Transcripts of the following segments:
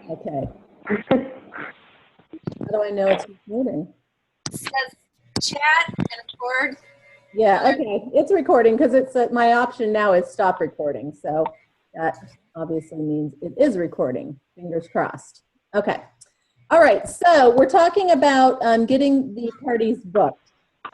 Okay. How do I know it's recording? It says chat and record. Yeah, okay. It's recording because it's my option now is stop recording. So that obviously means it is recording. Fingers crossed. Okay. All right. So we're talking about getting the parties booked.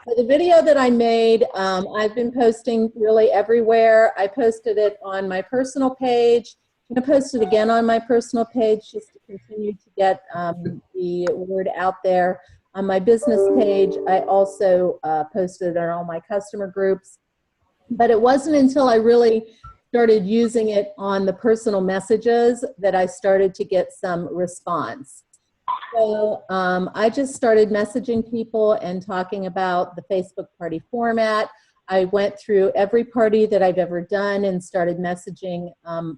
So the video that I made, I've been posting really everywhere. I posted it on my personal page. I'm going to post it again on my personal page just to continue to get the word out there. On my business page, I also posted it on all my customer groups. But it wasn't until I really started using it on the personal messages that I started to get some response. So I just started messaging people and talking about the Facebook party format. I went through every party that I've ever done and started messaging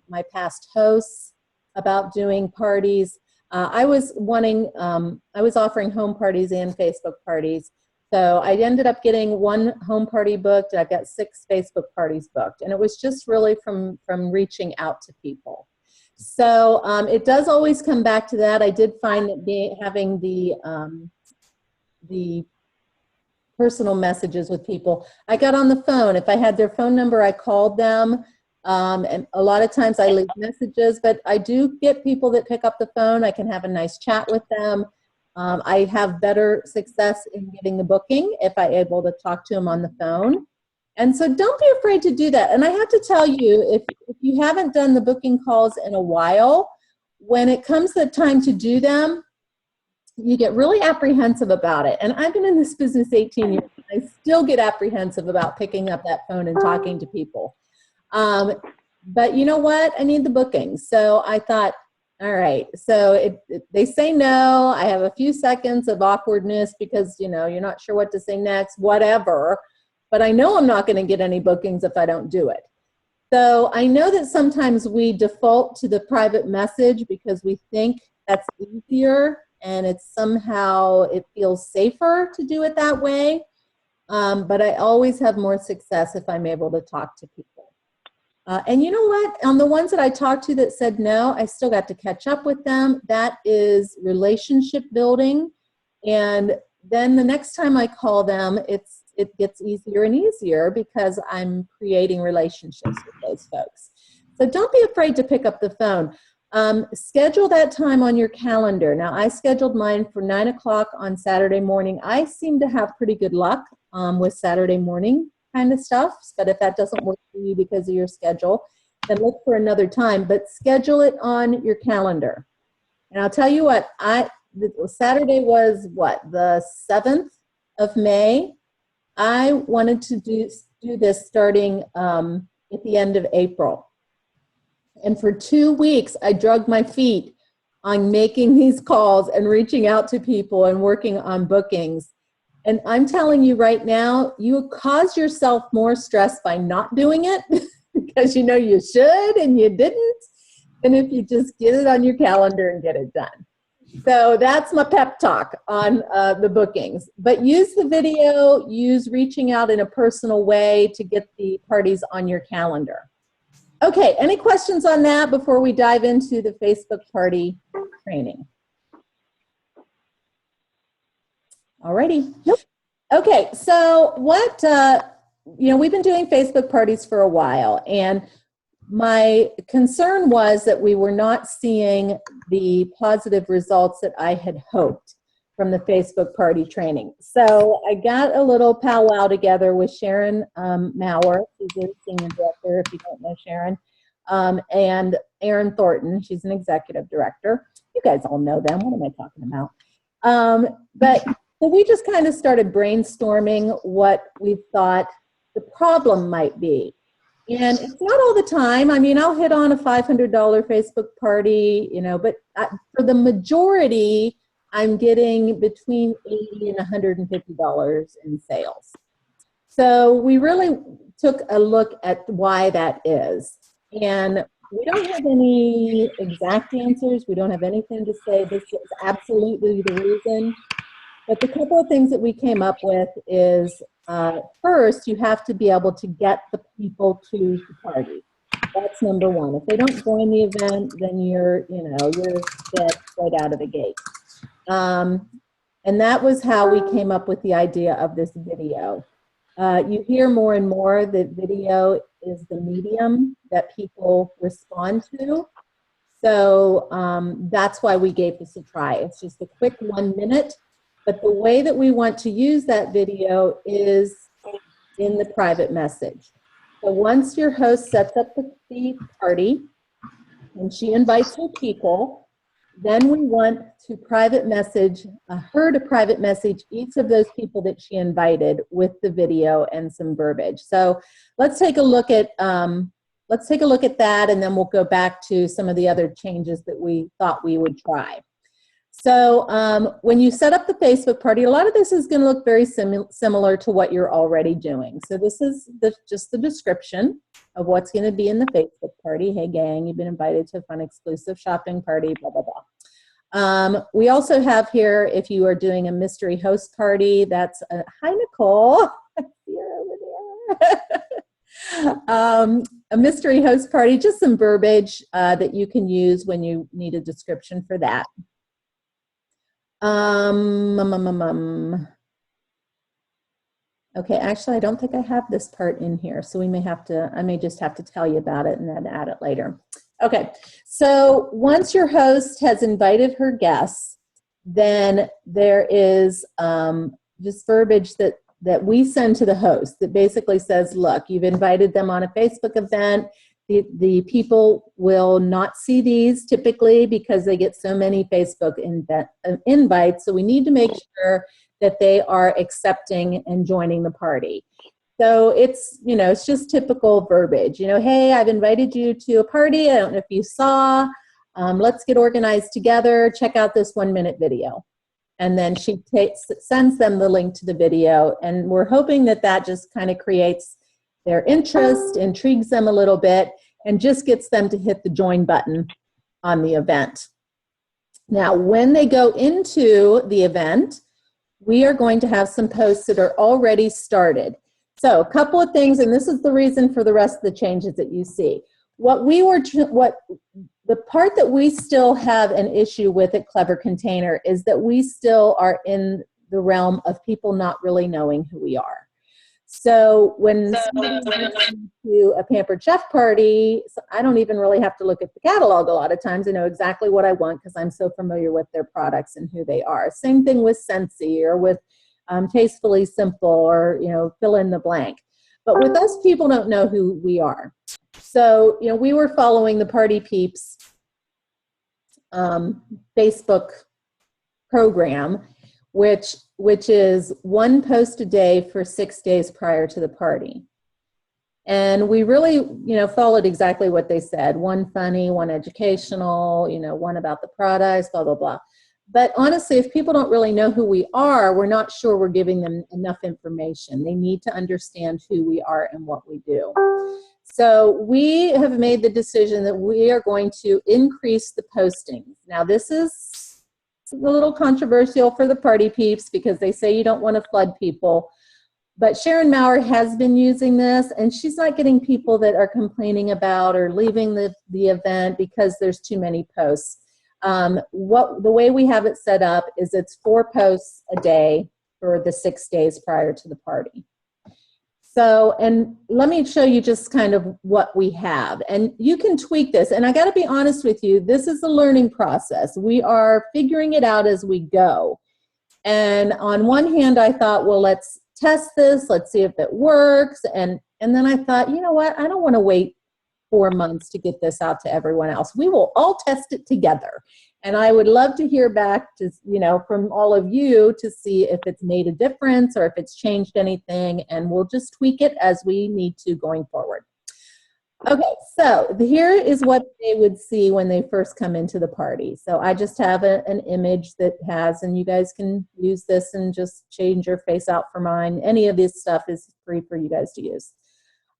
my past hosts about doing parties. I was offering home parties and Facebook parties. So I ended up getting one home party booked, and I've got 6 Facebook parties booked. And it was just really from reaching out to people. So it does always come back to that. I did find that having the personal messages with people, I got on the phone. If I had their phone number, I called them. And a lot of times I leave messages, but I do get people that pick up the phone. I can have a nice chat with them. I have better success in getting the booking if I'm able to talk to them on the phone. And so don't be afraid to do that. And I have to tell you, if you haven't done the booking calls in a while, when it comes the time to do them, you get really apprehensive about it. And I've been in this business 18 years. And I still get apprehensive about picking up that phone and talking to people. But you know what? I need the booking. So I thought, all right, so they say no. I have a few seconds of awkwardness because, you know, you're not sure what to say next, whatever. But I know I'm not going to get any bookings if I don't do it. So I know that sometimes we default to the private message because we think that's easier and it feels safer to do it that way. But I always have more success if I'm able to talk to people. And you know what? On the ones that I talked to that said no, I still got to catch up with them. That is relationship building. And then the next time I call them, it gets easier and easier because I'm creating relationships with those folks. So don't be afraid to pick up the phone. Schedule that time on your calendar. Now, I scheduled mine for 9 o'clock on Saturday morning. I seem to have pretty good luck with Saturday morning kind of stuff, but if that doesn't work for you because of your schedule, then look for another time, but schedule it on your calendar. And I'll tell you what, Saturday was what, the 7th of May. I wanted to do this starting at the end of April. And for 2 weeks, I dragged my feet on making these calls and reaching out to people and working on bookings. And I'm telling you right now, you cause yourself more stress by not doing it because you know you should and you didn't, and if you just get it on your calendar and get it done. So that's my pep talk on the bookings. But use the video, use reaching out in a personal way to get the parties on your calendar. Okay, any questions on that before we dive into the Facebook party training? Alrighty. Nope. Okay, so we've been doing Facebook parties for a while, and my concern was that we were not seeing the positive results that I had hoped from the Facebook party training. So I got a little powwow together with Sharon Maurer, who's the senior director, if you don't know Sharon, and Erin Thornton, she's an executive director. You guys all know them. What am I talking about? So we just kind of started brainstorming what we thought the problem might be. And it's not all the time. I mean, I'll hit on a $500 Facebook party, you know, but for the majority, I'm getting between $80 and $150 in sales. So we really took a look at why that is. And we don't have any exact answers. We don't have anything to say this is absolutely the reason. But the couple of things that we came up with is, first, you have to be able to get the people to the party. That's number one. If they don't join the event, then you're dead right out of the gate. And that was how we came up with the idea of this video. You hear more and more that video is the medium that people respond to. So that's why we gave this a try. It's just a quick 1 minute, but the way that we want to use that video is in the private message. So once your host sets up the party and she invites her people, then we want to private message her to private message each of those people that she invited with the video and some verbiage. So let's take a look at that, and then we'll go back to some of the other changes that we thought we would try. So when you set up the Facebook party, a lot of this is going to look very similar to what you're already doing. So this is just the description of what's going to be in the Facebook party. Hey gang, you've been invited to a fun exclusive shopping party, blah, blah, blah. We also have here, if you are doing a mystery host party, that's, hi Nicole, I see her over there. A mystery host party, just some verbiage that you can use when you need a description for that. Okay, actually, I don't think I have this part in here, so I may just have to tell you about it and then add it later. Okay, so once your host has invited her guests, then there is just verbiage that we send to the host that basically says, look, you've invited them on a Facebook event. The people will not see these typically because they get so many Facebook invites. So we need to make sure that they are accepting and joining the party. So it's just typical verbiage. Hey, I've invited you to a party. I don't know if you saw. Let's get organized together. Check out this 1 minute video. And then she sends them the link to the video. And we're hoping that just kind of creates their interest, intrigues them a little bit, and just gets them to hit the join button on the event. Now, when they go into the event, we are going to have some posts that are already started. So a couple of things, and this is the reason for the rest of the changes that you see. The part that we still have an issue with at Clever Container is that we still are in the realm of people not really knowing who we are. So when somebody invites me to a Pampered Chef party, I don't even really have to look at the catalog a lot of times. I know exactly what I want because I'm so familiar with their products and who they are. Same thing with Scentsy or with Tastefully Simple or, fill in the blank. But with us, people don't know who we are. So, we were following the Party Peeps Facebook program, which is one post a day for 6 days prior to the party. And we really, followed exactly what they said. One funny, one educational, one about the products, blah, blah, blah. But honestly, if people don't really know who we are, we're not sure we're giving them enough information. They need to understand who we are and what we do. So we have made the decision that we are going to increase the postings. Now, this is a little controversial for the Party Peeps because they say you don't want to flood people. But Sharon Maurer has been using this, and she's not getting people that are complaining about or leaving the event because there's too many posts. The way we have it set up is it's 4 posts a day for the 6 days prior to the party. So, and let me show you just kind of what we have. And you can tweak this. And I got to be honest with you, this is a learning process. We are figuring it out as we go. And on one hand, I thought, well, let's test this. Let's see if it works. And then I thought, you know what? I don't want to wait 4 months to get this out to everyone else. We will all test it together. And I would love to hear back from all of you to see if it's made a difference or if it's changed anything, and we'll just tweak it as we need to going forward. Okay, so here is what they would see when they first come into the party. So I just have an image that has, and you guys can use this and just change your face out for mine. Any of this stuff is free for you guys to use.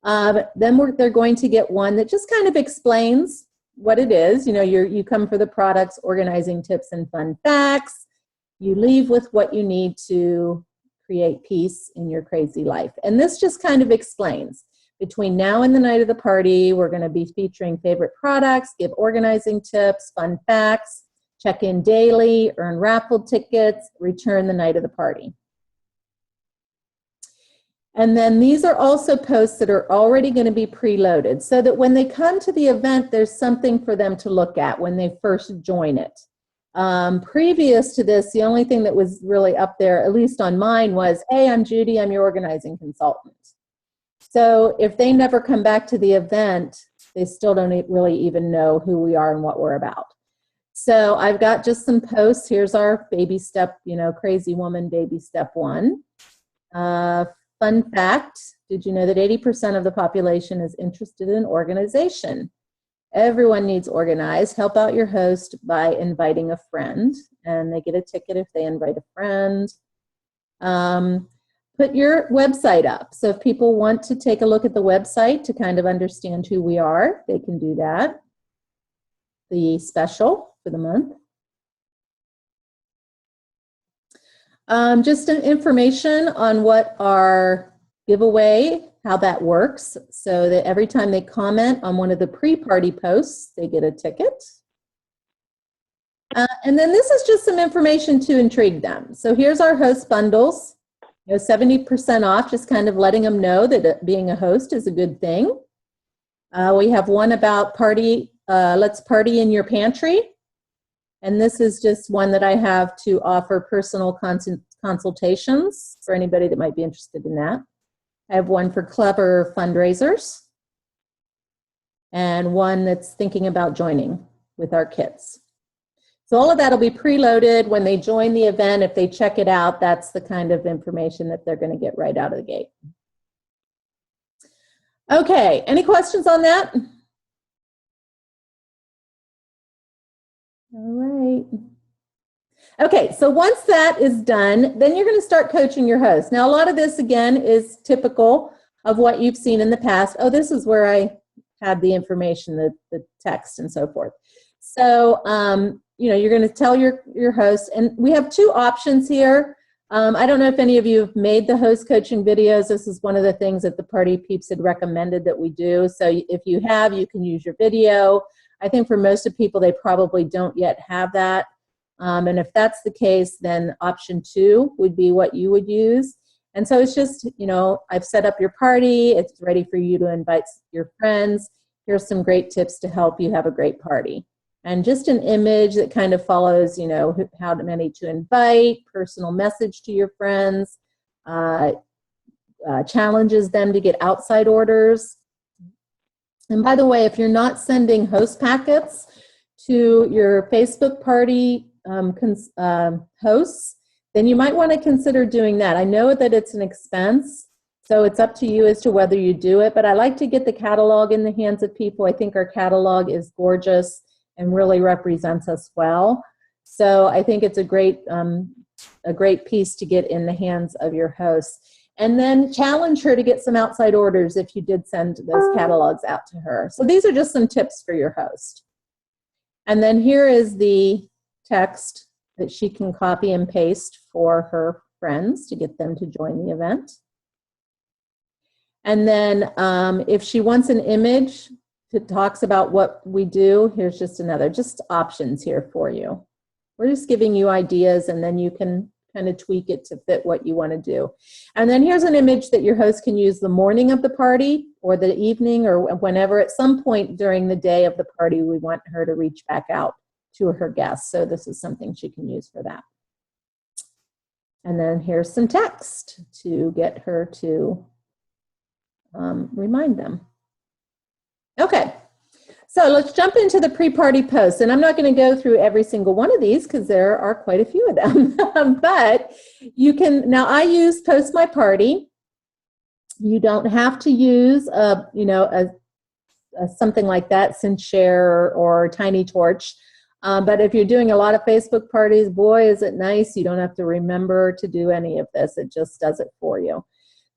Then they're going to get one that just kind of explains what it is. You come for the products, organizing tips and fun facts. You leave with what you need to create peace in your crazy life. And this just kind of explains. Between now and the night of the party, we're going to be featuring favorite products, give organizing tips, fun facts, check in daily, earn raffle tickets, return the night of the party. And then these are also posts that are already going to be preloaded so that when they come to the event, there's something for them to look at when they first join it. Previous to this, the only thing that was really up there, at least on mine, was, hey, I'm Judy, I'm your organizing consultant. So if they never come back to the event, they still don't really even know who we are and what we're about. So I've got just some posts. Here's our baby step, crazy woman baby step 1. Fun fact, did you know that 80% of the population is interested in organization? Everyone needs organized. Help out your host by inviting a friend, and they get a ticket if they invite a friend. Put your website up. So if people want to take a look at the website to kind of understand who we are, they can do that. The special for the month. Just an information on what our giveaway, how that works, so that every time they comment on one of the pre-party posts, they get a ticket. And then this is just some information to intrigue them. So here's our host bundles, 70% off, just kind of letting them know that being a host is a good thing. We have one about let's party in your pantry. And this is just one that I have to offer personal consultations for anybody that might be interested in that. I have one for clever fundraisers and one that's thinking about joining with our kids. So all of that will be preloaded when they join the event. If they check it out, that's the kind of information that they're going to get right out of the gate. Okay, any questions on that? All right. Okay, so once that is done, then you're going to start coaching your host. Now, a lot of this, again, is typical of what you've seen in the past. Oh, this is where I had the information, the text and so forth. So, you're going to tell your host, and we have 2 options here. I don't know if any of you have made the host coaching videos. This is one of the things that the Party Peeps had recommended that we do. So if you have, you can use your video. I think for most of people, they probably don't yet have that. And if that's the case, then option 2 would be what you would use. And so it's just, I've set up your party. It's ready for you to invite your friends. Here's some great tips to help you have a great party. And just an image that kind of follows, how many to invite, personal message to your friends, challenges them to get outside orders. And by the way, if you're not sending host packets to your Facebook party hosts, then you might want to consider doing that. I know that it's an expense, so it's up to you as to whether you do it, but I like to get the catalog in the hands of people. I think our catalog is gorgeous and really represents us well. So I think it's a great piece to get in the hands of your hosts. And then challenge her to get some outside orders if you did send those catalogs out to her. So these are just some tips for your host. And then here is the text that she can copy and paste for her friends to get them to join the event. And then if she wants an image that talks about what we do, here's just options here for you. We're just giving you ideas, and then you can kind of tweak it to fit what you want to do. And then here's an image that your host can use the morning of the party or the evening or whenever. At some point during the day of the party, we want her to reach back out to her guests. So this is something she can use for that. And then here's some text to get her to remind them. Okay. So let's jump into the pre-party posts. And I'm not going to go through every single one of these because there are quite a few of them. But you can, now I use Post My Party. You don't have to use something like that, SendShare or Tiny Torch. But if you're doing a lot of Facebook parties, boy, is it nice. You don't have to remember to do any of this. It just does it for you.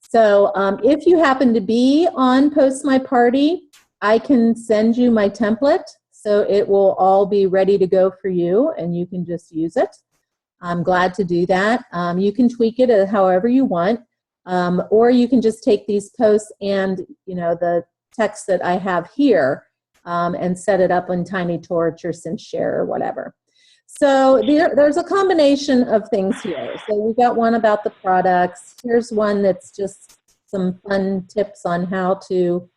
So if you happen to be on Post My Party, I can send you my template, so it will all be ready to go for you, and you can just use it. I'm glad to do that. You can tweak it however you want. Or you can just take these posts and, the text that I have here and set it up on Tiny Torch or SynShare or whatever. So there's a combination of things here. So we got one about the products. Here's one that's just some fun tips on how to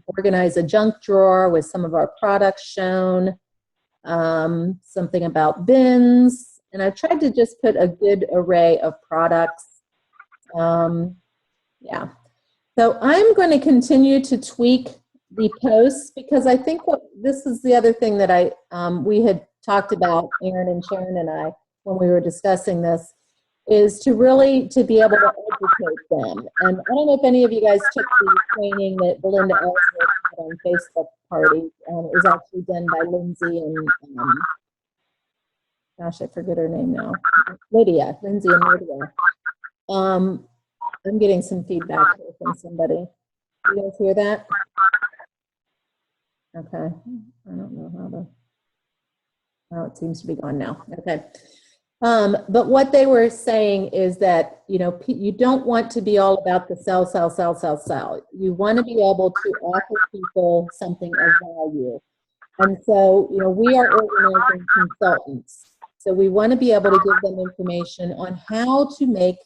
organize a junk drawer with some of our products shown. Something about bins. And I've tried to just put a good array of products. Yeah. So I'm going to continue to tweak the posts because I think this is the other thing that we had talked about, Aaron and Sharon and I, when we were discussing this, is to be able to educate them. And I don't know if any of you guys took the training that Belinda Ellsworth had on Facebook Party. It was actually done by Lindsay and, gosh, I forget her name now. Lindsay and Lydia. I'm getting some feedback here from somebody. You guys hear that? Okay. I don't know how to. Oh, it seems to be gone now. Okay. But what they were saying is that, you don't want to be all about the sell, sell, sell, sell, sell. You want to be able to offer people something of value. And so, we are organizing consultants. So we want to be able to give them information on how to make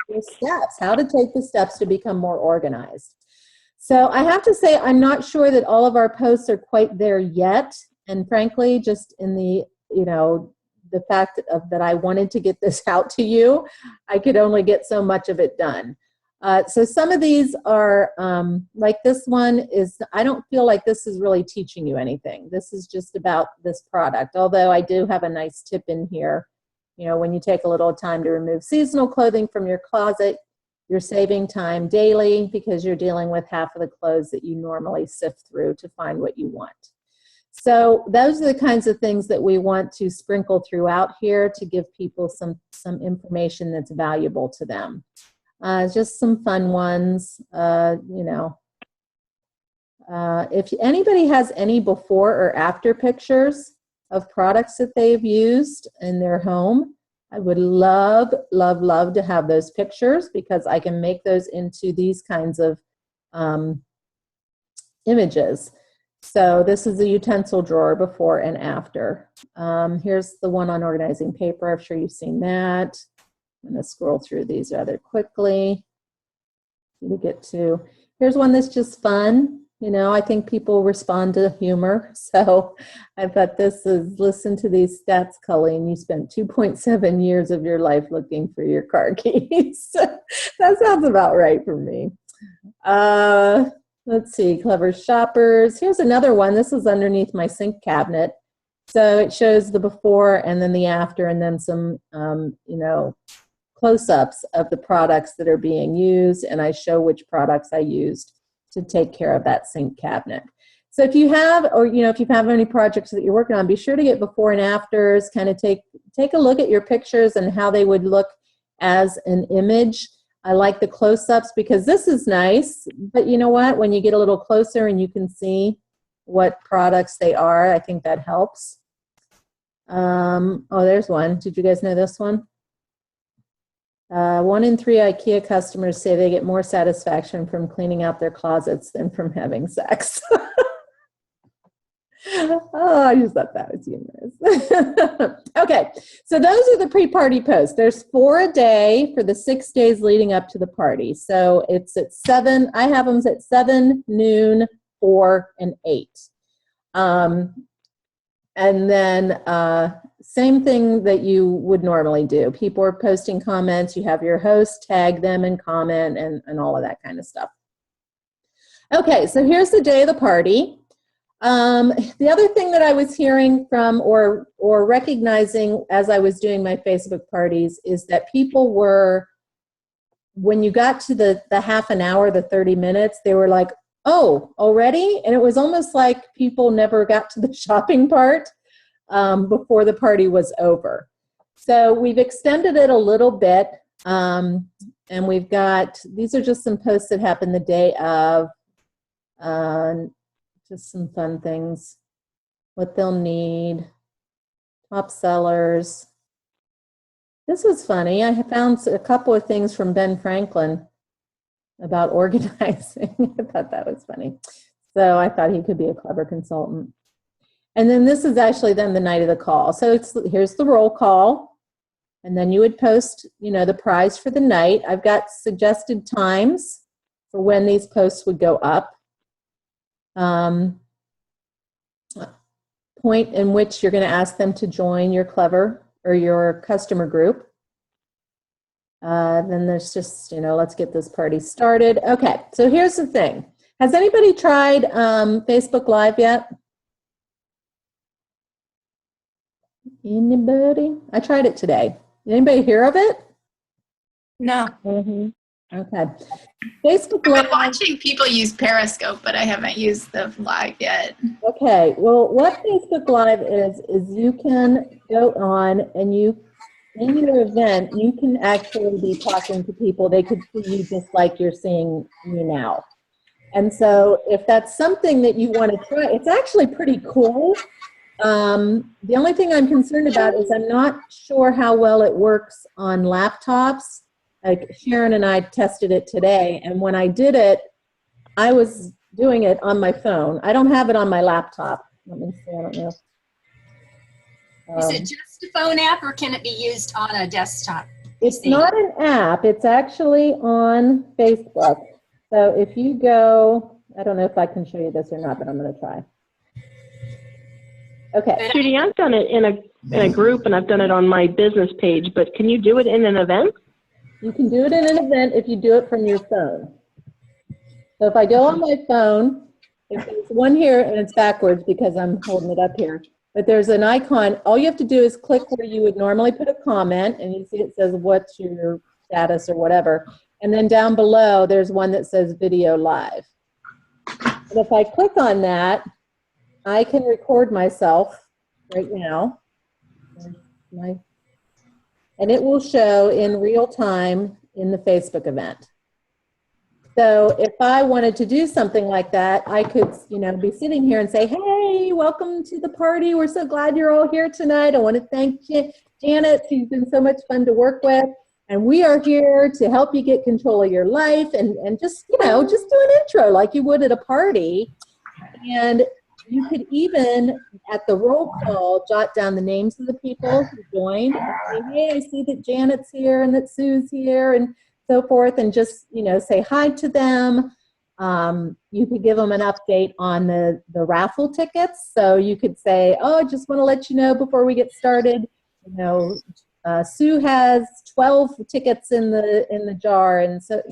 the steps, how to take the steps to become more organized. So I have to say, I'm not sure that all of our posts are quite there yet. And frankly, just in the, the fact that I wanted to get this out to you, I could only get so much of it done. So some of these are, like this one is, I don't feel like this is really teaching you anything. This is just about this product, although I do have a nice tip in here. When you take a little time to remove seasonal clothing from your closet, you're saving time daily because you're dealing with half of the clothes that you normally sift through to find what you want. So those are the kinds of things that we want to sprinkle throughout here to give people some information that's valuable to them. Just some fun ones, if anybody has any before or after pictures of products that they've used in their home, I would love, love, love to have those pictures because I can make those into these kinds of images. So this is a utensil drawer before and after. Here's the one on organizing paper. I'm sure you've seen that. I'm going to scroll through these rather quickly. Here's one that's just fun. I think people respond to humor. So I thought this is, listen to these stats, Colleen. You spent 2.7 years of your life looking for your car keys. That sounds about right for me. Let's see, clever shoppers. Here's another one. This is underneath my sink cabinet. So it shows the before and then the after and then some, close-ups of the products that are being used, and I show which products I used to take care of that sink cabinet. So if you have, or if you have any projects that you're working on, be sure to get before and afters, kind of take a look at your pictures and how they would look as an image. I like the close-ups because this is nice, but you know what? When you get a little closer and you can see what products they are, I think that helps. Oh, there's one. Did you guys know this one? 1 in 3 IKEA customers say they get more satisfaction from cleaning out their closets than from having sex. Oh, I just thought that was humorous. Okay, so those are the pre-party posts. There's 4 a day for the 6 days leading up to the party. So it's at 7. I have them at 7, noon, 4, and 8. And then same thing that you would normally do. People are posting comments. You have your host tag them and comment and all of that kind of stuff. Okay, so here's the day of the party. The other thing that I was hearing from or recognizing as I was doing my Facebook parties is that people were, when you got to the half an hour, the 30 minutes, they were like, oh, already? And it was almost like people never got to the shopping part before the party was over. So we've extended it a little bit, and we've got, these are just some posts that happened the day of, just some fun things, what they'll need, top sellers. This was funny. I found a couple of things from Ben Franklin about organizing. I thought that was funny. So I thought he could be a clever consultant. And then this is actually then the night of the call. So here's the roll call. And then you would post, the prize for the night. I've got suggested times for when these posts would go up. Point in which you're going to ask them to join your clever or your customer group. Then there's just, let's get this party started. Okay, so here's the thing. Has anybody tried Facebook Live yet? Anybody? I tried it today. Anybody hear of it? No. Mm-hmm. Okay. Facebook I've Live. been watching people use Periscope, but I haven't used the live yet. Okay. Well, what Facebook Live is you can go on and in your event, you can actually be talking to people. They could see you just like you're seeing me now. And so if that's something that you want to try, it's actually pretty cool. The only thing I'm concerned about is I'm not sure how well it works on laptops. Like Sharon and I tested it today, and when I did it, I was doing it on my phone. I don't have it on my laptop. Let me see, I don't know. Is it just a phone app or can it be used on a desktop? It's not an app. It's actually on Facebook. So if you go, I don't know if I can show you this or not, but I'm going to try. Okay. Judy, I've done it in a group and I've done it on my business page, but can you do it in an event? You can do it in an event if you do it from your phone. So if I go on my phone, if there's one here and it's backwards because I'm holding it up here, but there's an icon. All you have to do is click where you would normally put a comment, and you see it says what's your status or whatever. And then down below, there's one that says video live. And if I click on that, I can record myself right now. And it will show in real time in the Facebook event. So if I wanted to do something like that, I could, be sitting here and say, hey, welcome to the party. We're so glad you're all here tonight. I want to thank Janet. She's been so much fun to work with. And we are here to help you get control of your life and just, just do an intro like you would at a party. And you could even, at the roll call, jot down the names of the people who joined and say, hey, I see that Janet's here and that Sue's here and so forth, and just, say hi to them. You could give them an update on the raffle tickets. So you could say, oh, I just want to let you know before we get started, Sue has 12 tickets in the jar. And so,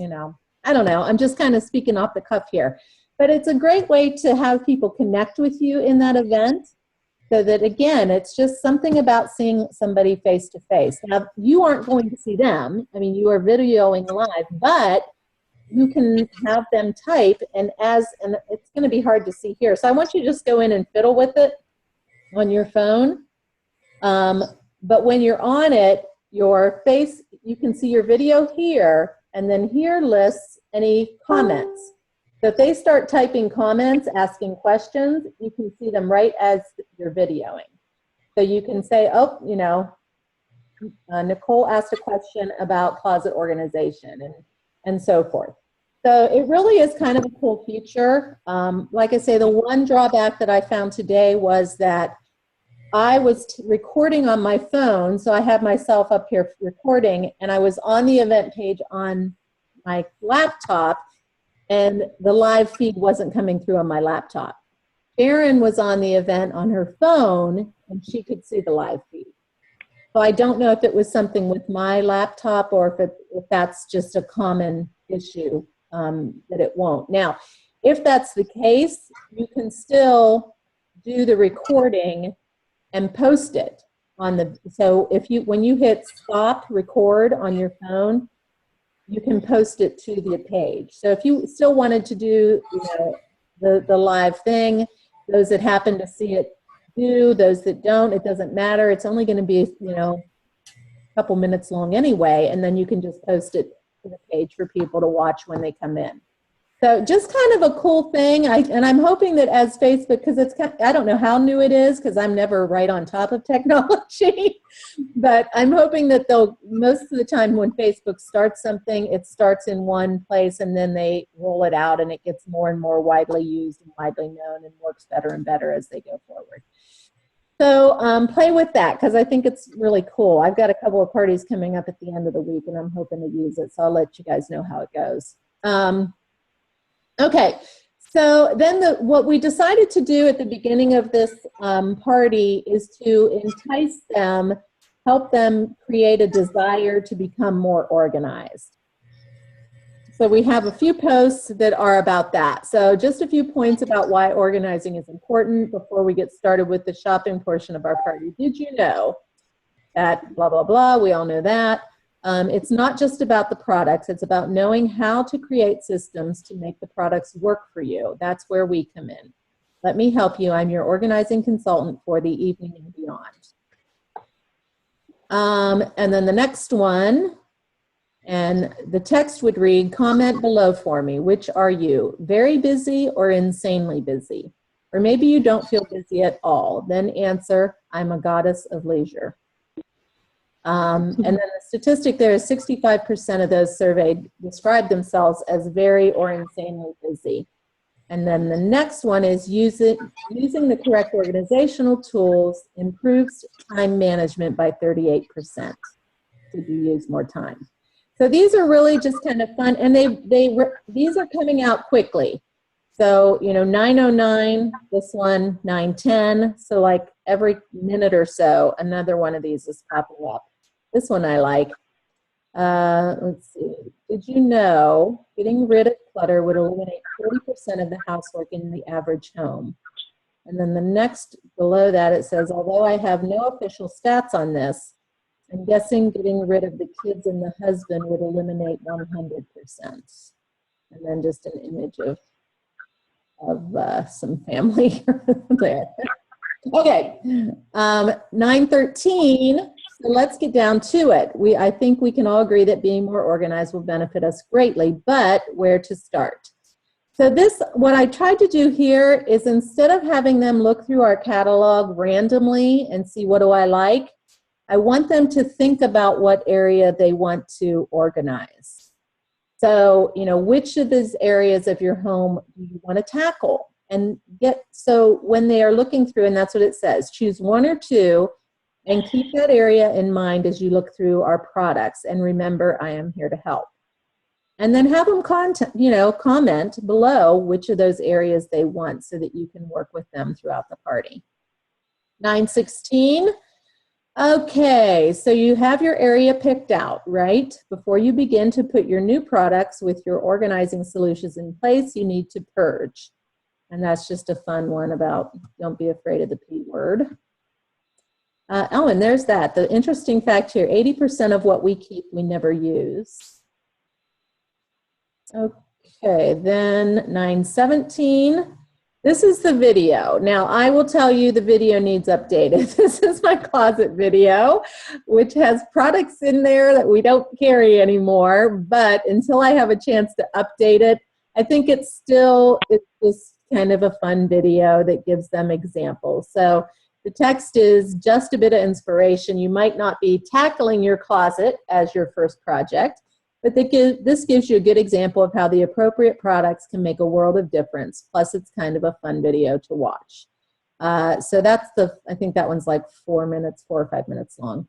I don't know. I'm just kind of speaking off the cuff here. But it's a great way to have people connect with you in that event so that, again, it's just something about seeing somebody face to face. Now, you aren't going to see them. I mean, you are videoing live, but you can have them type, and it's going to be hard to see here. So I want you to just go in and fiddle with it on your phone. But when you're on it, your face, you can see your video here, and then here lists any comments. So if they start typing comments, asking questions, you can see them right as you're videoing. So you can say, oh, Nicole asked a question about closet organization and so forth. So it really is kind of a cool feature. Like I say, the one drawback that I found today was that I was recording on my phone, so I have myself up here recording, and I was on the event page on my laptop, and the live feed wasn't coming through on my laptop. Erin was on the event on her phone, and she could see the live feed. So I don't know if it was something with my laptop or if that's just a common issue that it won't. Now, if that's the case, you can still do the recording and post it on the, so when you hit stop record on your phone, you can post it to the page. So if you still wanted to do the live thing, those that happen to see it do, those that don't, it doesn't matter. It's only going to be a couple minutes long anyway, and then you can just post it to the page for people to watch when they come in. So just kind of a cool thing. And I'm hoping that as Facebook, because it's kind of, I don't know how new it is because I'm never right on top of technology, but I'm hoping that they'll, most of the time when Facebook starts something, it starts in one place and then they roll it out and it gets more and more widely used and widely known and works better and better as they go forward. So play with that because I think it's really cool. I've got a couple of parties coming up at the end of the week and I'm hoping to use it. So I'll let you guys know how it goes. Okay, so then what we decided to do at the beginning of this party is to entice them, help them create a desire to become more organized. So we have a few posts that are about that. So just a few points about why organizing is important before we get started with the shopping portion of our party. Did you know that blah, blah, blah, we all know that. It's not just about the products, it's about knowing how to create systems to make the products work for you. That's where we come in. Let me help you. I'm your organizing consultant for the evening and beyond. And then the next one, and the text would read, comment below for me. Which are you, very busy or insanely busy? Or maybe you don't feel busy at all. Then answer, I'm a goddess of leisure. And then the statistic there is 65% of those surveyed describe themselves as very or insanely busy. And then the next one is using the correct organizational tools improves time management by 38%. So you use more time. So these are really just kind of fun, and these are coming out quickly. So, you know, 9:09, this one, 9:10. So like every minute or so, another one of these is popping up. This one I like. Let's see. Did you know getting rid of clutter would eliminate 40% of the housework in the average home? And then the next below that, it says, although I have no official stats on this, I'm guessing getting rid of the kids and the husband would eliminate 100%. And then just an image of some family there. Okay, 9:13. So let's get down to it. I think we can all agree that being more organized will benefit us greatly, but where to start? So what I tried to do here is instead of having them look through our catalog randomly and see what do I like, I want them to think about what area they want to organize. So, you know, which of these areas of your home do you want to tackle? And so when they are looking through, and that's what it says, choose one or two and keep that area in mind as you look through our products. And remember, I am here to help. And then have them comment below which of those areas they want so that you can work with them throughout the party. 9:16. Okay, so you have your area picked out, right? Before you begin to put your new products with your organizing solutions in place, you need to purge. And that's just a fun one about don't be afraid of the P word. And there's that. The interesting fact here, 80% of what we keep, we never use. Okay, then 9:17. This is the video. Now, I will tell you the video needs updated. This is my closet video, which has products in there that we don't carry anymore. But until I have a chance to update it, I think it's just kind of a fun video that gives them examples. So the text is just a bit of inspiration. You might not be tackling your closet as your first project, but this gives you a good example of how the appropriate products can make a world of difference. Plus, it's kind of a fun video to watch. So that's I think that one's like 4 or 5 minutes long.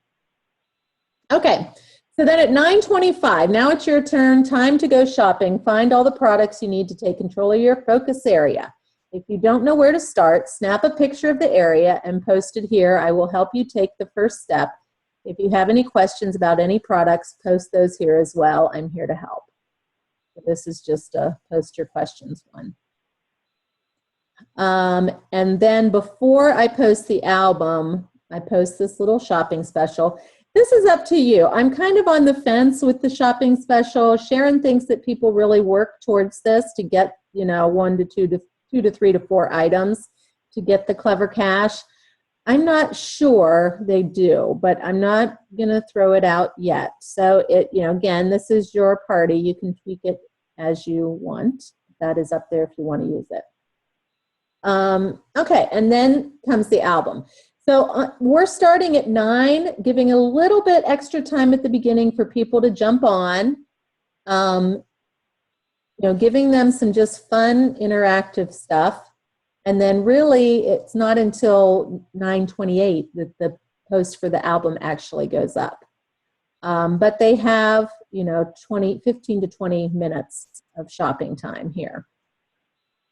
Okay, so then at 9:25, now it's your turn, time to go shopping. Find all the products you need to take control of your focus area. If you don't know where to start, snap a picture of the area and post it here. I will help you take the first step. If you have any questions about any products, post those here as well. I'm here to help. So this is just a post your questions one. And then before I post the album, I post this little shopping special. This is up to you. I'm kind of on the fence with the shopping special. Sharon thinks that people really work towards this to get, 1 to 2 to 3 to 4 items to get the clever cash. I'm not sure they do, but I'm not going to throw it out yet. So again, this is your party. You can tweak it as you want. that is up there if you want to use it. Okay, and then comes the album. So we're starting at 9, giving a little bit extra time at the beginning for people to jump on. Giving them some just fun, interactive stuff. And then really, it's not until 9:28 that the post for the album actually goes up. But they have, 15 to 20 minutes of shopping time here.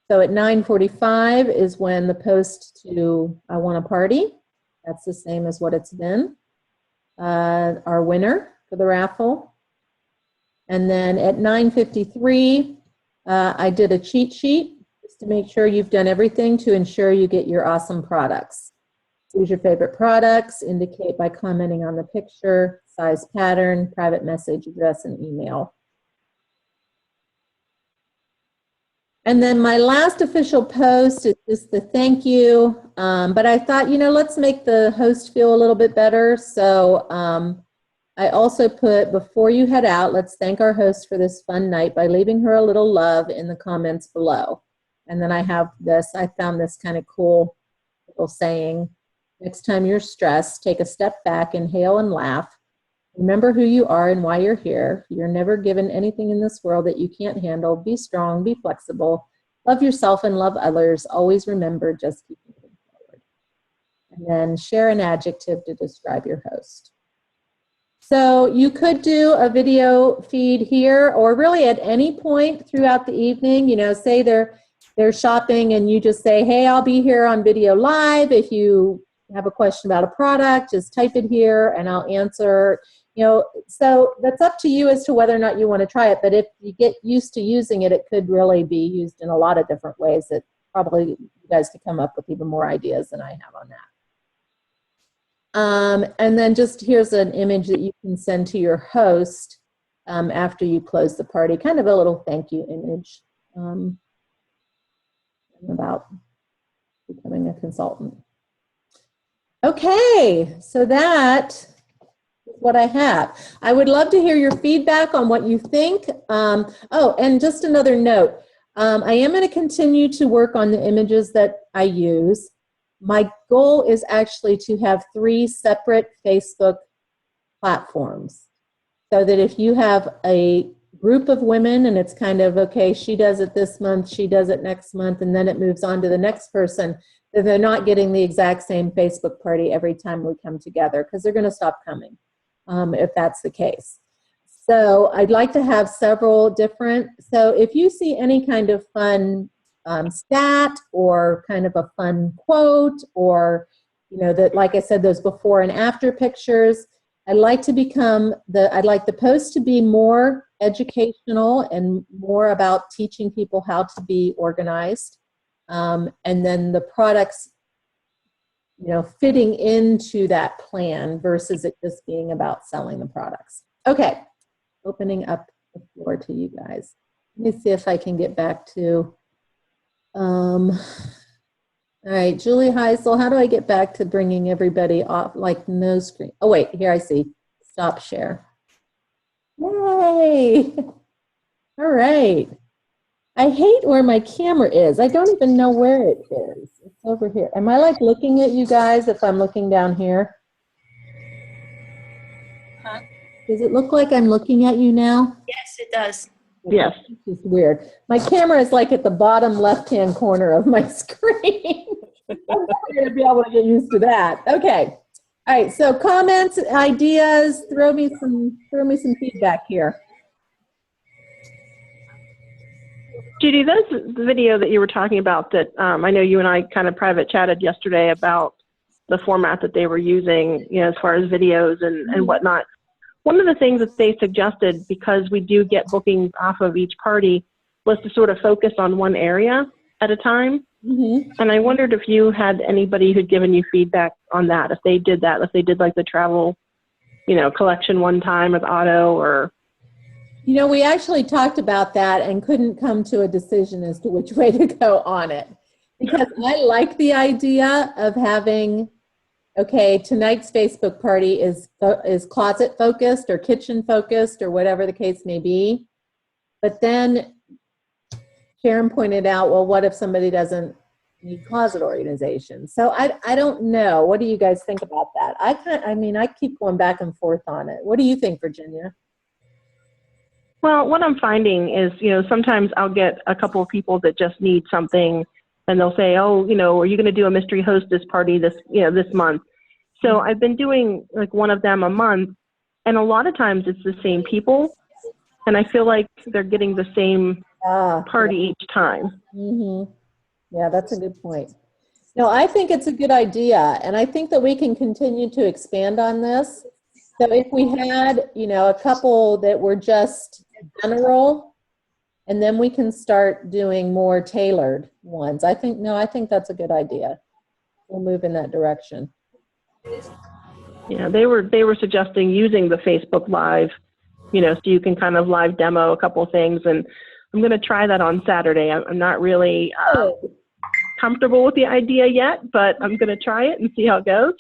So at 9:45 is when the post to I Want a Party. That's the same as what it's been. Our winner for the raffle. And then at 9:53, I did a cheat sheet just to make sure you've done everything to ensure you get your awesome products. Choose your favorite products, indicate by commenting on the picture, size pattern, private message, address, and email. And then my last official post is just the thank you. But I thought, let's make the host feel a little bit better. So I also put, before you head out, let's thank our host for this fun night by leaving her a little love in the comments below. And then I have this, I found this kind of cool little saying, next time you're stressed, take a step back, inhale and laugh. Remember who you are and why you're here. You're never given anything in this world that you can't handle. Be strong, be flexible, love yourself and love others. Always remember, just keep moving forward. And then share an adjective to describe your host. So you could do a video feed here or really at any point throughout the evening, say they're shopping and you just say, hey, I'll be here on video live. If you have a question about a product, just type it here and I'll answer. So that's up to you as to whether or not you want to try it. But if you get used to using it, it could really be used in a lot of different ways that probably you guys could come up with even more ideas than I have on that. And then just here's an image that you can send to your host after you close the party, kind of a little thank you image about becoming a consultant. Okay, so that is what I have. I would love to hear your feedback on what you think. Oh, and just another note. I am going to continue to work on the images that I use. My goal is actually to have 3 separate Facebook platforms so that if you have a group of women and it's kind of, okay, she does it this month, she does it next month, and then it moves on to the next person, that they're not getting the exact same Facebook party every time we come together because they're going to stop coming if that's the case. So I'd like to have several different, so if you see any kind of fun stat or kind of a fun quote or, that, like I said, those before and after pictures, I'd like the post to be more educational and more about teaching people how to be organized. And then the products, fitting into that plan versus it just being about selling the products. Okay, opening up the floor to you guys. Let me see if I can get back to, all right, Julie Heisel, how do I get back to bringing everybody off, like no screen? Oh, wait, here I see. Stop share. Yay! All right. I hate where my camera is. I don't even know where it is. It's over here. Am I like looking at you guys if I'm looking down here? Huh? Does it look like I'm looking at you now? Yes, it does. Yes. It's weird. My camera is like at the bottom left-hand corner of my screen. I'm going to be able to get used to that. Okay. All right. So comments, ideas, throw me some feedback here. Judy, that's the video that you were talking about that I know you and I kind of private chatted yesterday about the format that they were using, as far as videos and whatnot. One of the things that they suggested, because we do get bookings off of each party, was to sort of focus on one area at a time. Mm-hmm. And I wondered if you had anybody who'd given you feedback on that, if they did that, if they did like the travel, collection one time with auto or... We actually talked about that and couldn't come to a decision as to which way to go on it. Because I like the idea of having, okay, tonight's Facebook party is closet focused or kitchen focused or whatever the case may be. But then Karen pointed out, well, what if somebody doesn't need closet organization? So I don't know. What do you guys think about that? I keep going back and forth on it. What do you think, Virginia? Well, what I'm finding is, sometimes I'll get a couple of people that just need something, and they'll say, oh, are you going to do a mystery hostess party this month? So I've been doing like one of them a month, and a lot of times it's the same people, and I feel like they're getting the same party each time. Mm-hmm. Yeah, that's a good point. No, I think it's a good idea, and I think that we can continue to expand on this. So if we had, a couple that were just general, and then we can start doing more tailored ones. I think that's a good idea. We'll move in that direction. Yeah, they were suggesting using the Facebook Live, so you can kind of live demo a couple things, and I'm going to try that on Saturday. I'm not really comfortable with the idea yet, but I'm going to try it and see how it goes.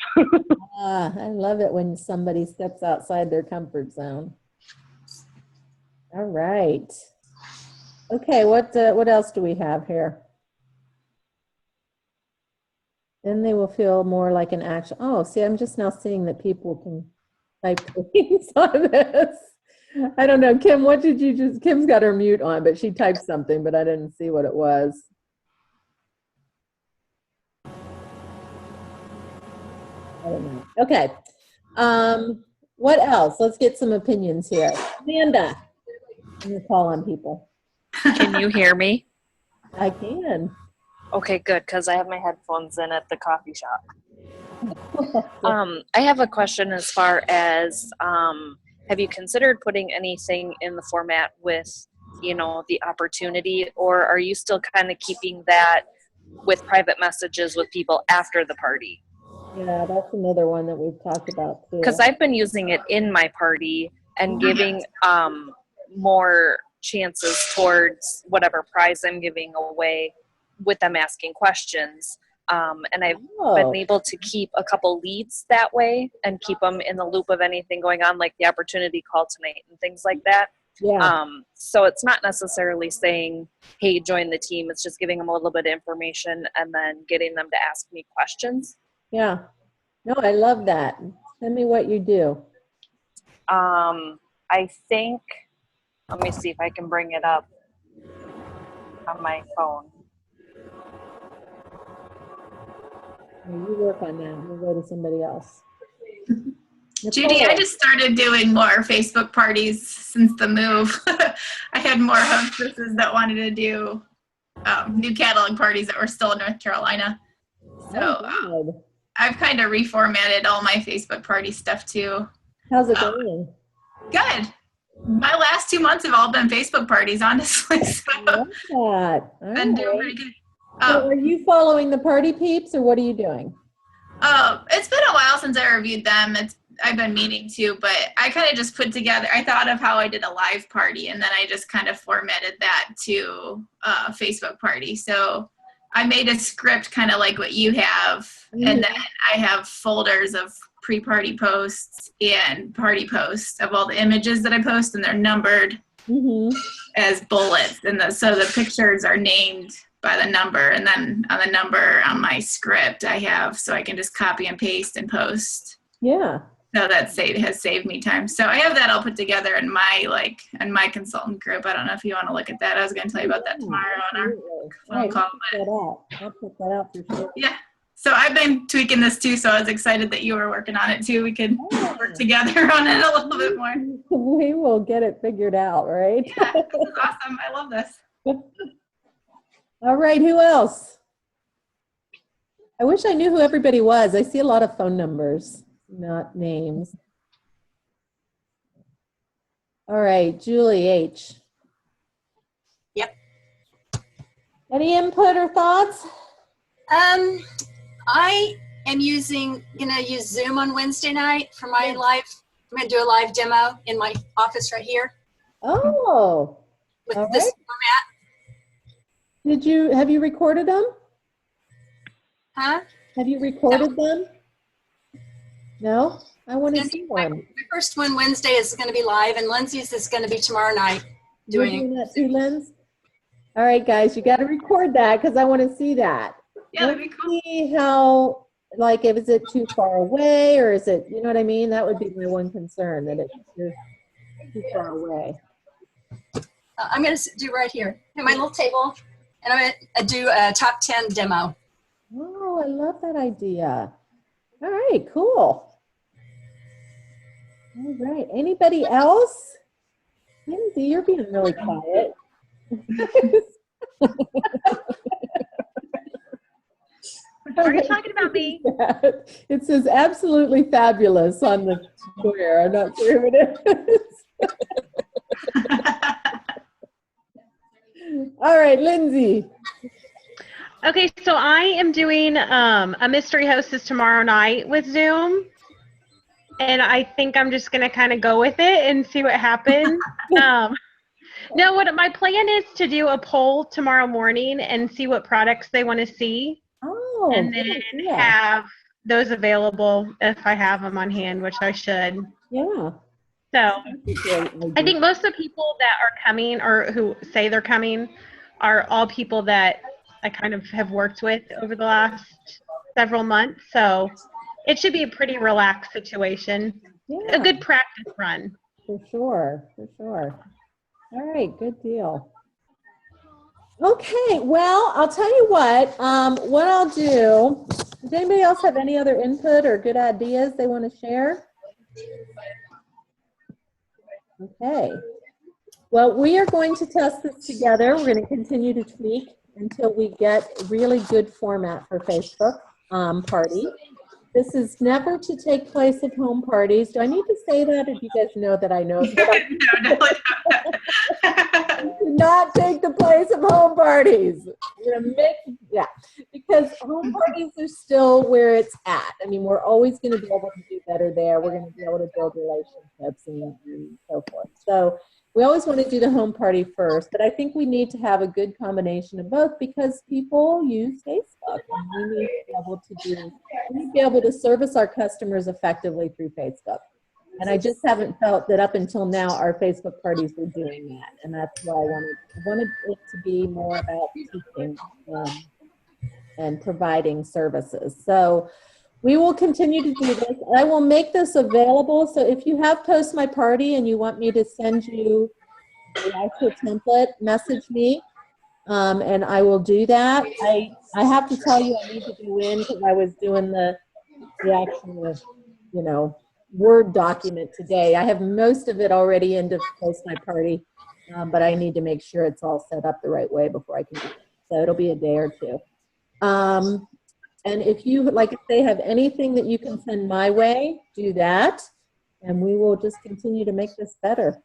I love it when somebody steps outside their comfort zone. All right. Okay, what else do we have here? Then they will feel more like an action. Oh, see, I'm just now seeing that people can type things on this. I don't know, Kim, what did you just, Kim's got her mute on, but she typed something, but I didn't see what it was. I don't know. Okay. What else? Let's get some opinions here. Amanda, I'm gonna call on people. Can you hear me? I can. Okay, good, because I have my headphones in at the coffee shop. I have a question as far as, have you considered putting anything in the format with, the opportunity, or are you still kind of keeping that with private messages with people after the party? Yeah, that's another one that we've talked about too. Because I've been using it in my party and giving more chances towards whatever prize I'm giving away with them asking questions. And I've been able to keep a couple leads that way and keep them in the loop of anything going on, like the opportunity call tonight and things like that. Yeah. So it's not necessarily saying, hey, join the team. It's just giving them a little bit of information and then getting them to ask me questions. Yeah. No, I love that. Tell me what you do. I think, let me see if I can bring it up on my phone. You work on that. We'll go to somebody else. Judy, I just started doing more Facebook parties since the move. I had more hostesses that wanted to do new catalog parties that were still in North Carolina. So I've kind of reformatted all my Facebook party stuff too. How's it going? Good. My last 2 months have all been Facebook parties, honestly. So I love that. been doing pretty good. So are you following the party peeps, or what are you doing? It's been a while since I reviewed them. I've been meaning to, but I kind of just put together, I thought of how I did a live party, and then I just kind of formatted that to a Facebook party. So I made a script kind of like what you have, and then I have folders of pre-party posts and party posts of all the images that I post, and they're numbered as bullets. And so the pictures are named by the number, and then on the number on my script I have, so I can just copy and paste and post. Yeah. So that has saved me time. So I have that all put together in my consultant group. I don't know if you want to look at that. I was going to tell you about that tomorrow on our phone call. I'll put that out for sure. Yeah. So I've been tweaking this too, so I was excited that you were working on it too. We could work together on it a little bit more. We will get it figured out, right? Yeah, this is awesome. I love this. All right, who else? I wish I knew who everybody was. I see a lot of phone numbers, not names. All right, Julie H. Yep. Any input or thoughts? I am gonna use Zoom on Wednesday night for my live. I'm gonna do a live demo in my office right here. Oh. With all this right. format. Have you recorded them? Huh? Have you recorded them? No? I want to see one. My first one Wednesday is gonna be live, and Lindsay's is gonna be tomorrow night. You're doing that too, Linz? All right, guys, you got to record that because I want to see that. Yeah, that'd be cool. See how, like, if is it too far away or is it, you know what I mean? That would be my one concern, that it's too far away. I'm going to do right here at my little table, and I'm going to do a top 10 demo. Oh, I love that idea. All right, cool. All right, anybody else? Lindsay, you're being really quiet. Are you talking about me? It says absolutely fabulous on the square. I'm not sure who it is. All right, Lindsay. Okay, so I am doing a mystery hostess tomorrow night with Zoom. And I think I'm just going to kind of go with it and see what happens. No, what my plan is to do a poll tomorrow morning and see what products they want to see. Oh, And then yeah. have those available if I have them on hand, which I should. Yeah. So Great I idea. think most of the people that are coming or who say they're coming are all people that I kind of have worked with over the last several months. So it should be a pretty relaxed situation. Yeah, A good practice run. for sure, for sure. All right, good deal. Okay, well, I'll tell you what I'll do, does anybody else have any other input or good ideas they want to share? Okay. Well, we are going to test this together. We're going to continue to tweak until we get really good format for Facebook party. This is never to take place at home parties. Do I need to say that, or do you guys know that I know? No. Do not take the place of home parties. We're gonna yeah, because home parties are still where it's at. I mean, we're always going to be able to do better there. We're going to be able to build relationships and so forth. So we always want to do the home party first, but I think we need to have a good combination of both because people use Facebook, and we need to be able to service our customers effectively through Facebook. And I just haven't felt that up until now our Facebook parties were doing that, and that's why I wanted it to be more about teaching and providing services. So we will continue to do this. I will make this available. So if you have Post My Party and you want me to send you the actual template, message me, and I will do that. I have to tell you, I need to go in because I was doing the actual, Word document today. I have most of it already into Post My Party, but I need to make sure it's all set up the right way before I can do it. So it'll be a day or two. And if you, like I say, have anything that you can send my way, do that, and we will just continue to make this better.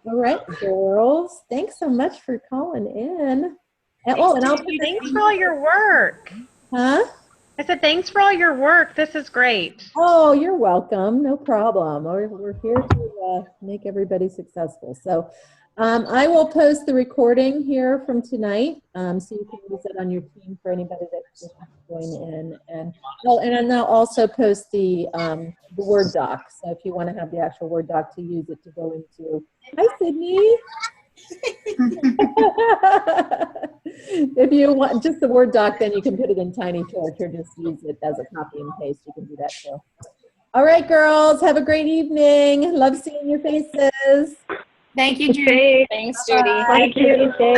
All right, girls, thanks so much for calling in. And, Thanks for all your work. Huh? I said, thanks for all your work. This is great. Oh, you're welcome. No problem. We're here to make everybody successful. So I will post the recording here from tonight, so you can use it on your team for anybody that's going in. And I'll also post the Word doc. So if you want to have the actual Word doc to use it to go into. Hi, Sydney. If you want just the Word doc, then you can put it in tiny torch or just use it as a copy and paste. You can do that too. All right, girls, have a great evening. Love seeing your faces. Thank you, Judy. Thanks, Judy. Thank you.